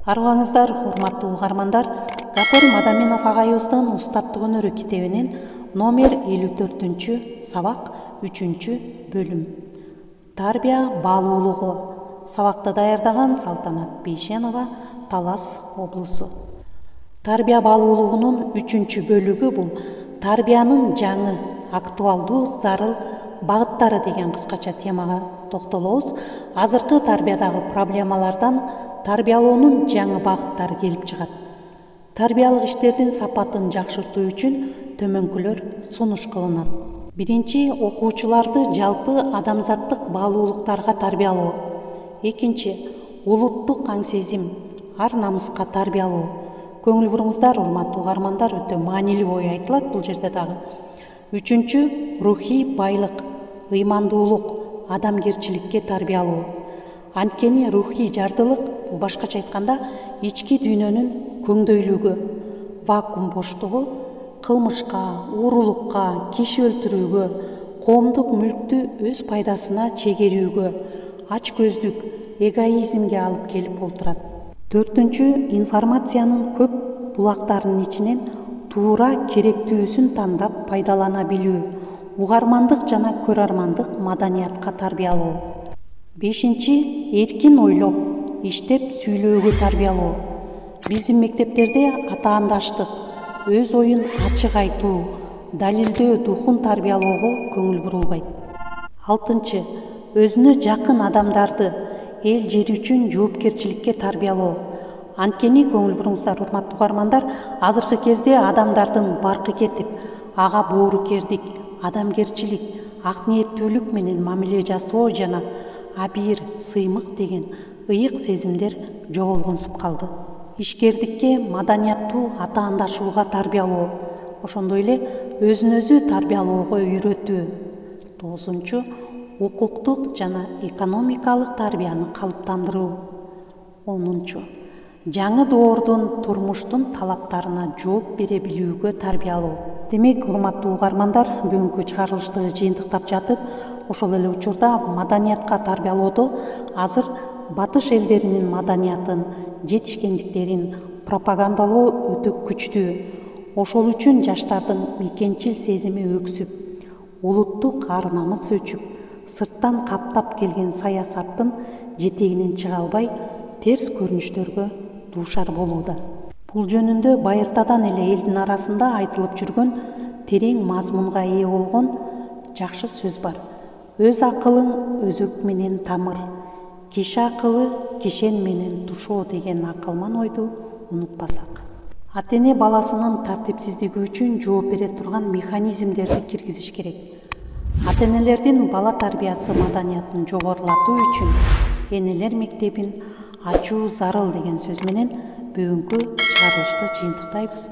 Арыбаңыздар, урматтуу угармандар, Гапон Мадаминов агайыбыздын Устаттык өнөрү китебинен номер 54 сабак 3-бөлүм. Тарбия баалуулугу. Сабакты даярдаган Салтанат Бейшенова, Талас облусу. Тарбия баалуулугунун 3-бөлүгү бул тарбиянын жаңы, актуалдуу, зарыл багыттары деген кыскача темага токтолобуз. Азыркы тарбиядагы проблемалардан тарбиялоонун жаңы багыттары келип чыгат. Тарбиялык иштердин сапатын жакшыртуу үчүн төмөнкүлөр сунуш кылынат. Биринчи, окуучуларды жалпы адамзаттык баалуулуктарга тарбиялоо. Экинчи, улуттук аң сезим, ар намыска тарбиялоо. Көңүл буруңуздар, урматтуу угармандар, өтө маанилүү ой айтылат бул жерде дагы. Үчүнчү, рухий байлык, ыймандуулук, адамгерчиликке тарбиялоо. Анткени рухий жардылык, бул башкача айтканда ички дүйнөнүн көңдөйлүгү, вакуум боштугу кылмышка, уурулукка, киши өлтүрүүгө, коомдук мүлктү өз пайдасына чегерүүгө, ач көздүк, эгоизмге алып келип олтурат. Төртүнчү, информациянын көп булактарынын ичинен туура керектүүсүн тандап пайдалана билүү, угармандык жана көрөрмандык маданиятка тарбиялоо. Бешинчи, эркин ойлоп, иштеп сүйлөөгө тарбиялоо. Биздин мектептерде атаандаштык, өз оюн ачык айтуу, далилдөө духун тарбиялоого көңүл бурулбайт. Алтынчы, өзүнө жакын адамдарды эл жер үчүн жоопкерчиликке тарбиялоо. Анткени көңүл буруңуздар, урматтуу угармандар, азыркы кезде адамдардын баркы кетип, ага боорукердик, адамгерчилик, ак ниеттүүлүк менен мамиле жасоо жана абийир, сыймык деген ыйык сезимдер жоголгонсуп калды. Ишкердикке, маданияттуу атаандашууга тарбиялоо, ошондой эле өзүн өзү тарбиялоого үйрөтүү. 9. Укуктук жана экономикалык тарбияны калыптандыруу. 10. Жаңы доордун турмуштун талаптарына жооп бере билүүгө тарбиялоо. Демек, урматтуу угармандар, бүгүнкү чыгарылышты жыйынтыктап жатып, ошол эле учурда маданиятка тарбиялоодо азыр батыш элдеринин маданиятын, жетишкендиктерин пропагандалоо өтө күчтүү. Ошол үчүн жаштардын мекенчил сезими өксүп, улуттук ар намыс өчүп, сырттан каптап келген саясаттын жетегинен чыга албай, терс көрүнүштөргө дуушар болууда. Бул жөнүндө байыртадан эле элдин арасында айтылып жүргөн терең мазмунга ээ болгон жакшы сөз бар. Өз акылың өзөк менен тамыр, киши акылы кишен менен тушоо деген акылман ойду унутпасак. Ата-эне баласынын тартипсиздиги үчүн жооп бере турган механизмдерди киргизиш керек. Ата-энелердин бала тарбиясы маданиятын жогорулатуу үчүн энелер мектебин ачуу зарыл деген сөз менен бүгүнкү чыгарылышты жыйынтыктайбыз.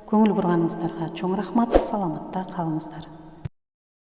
Көңүл бурганыңыздарга чоң рахмат, саламатта калыңыздар.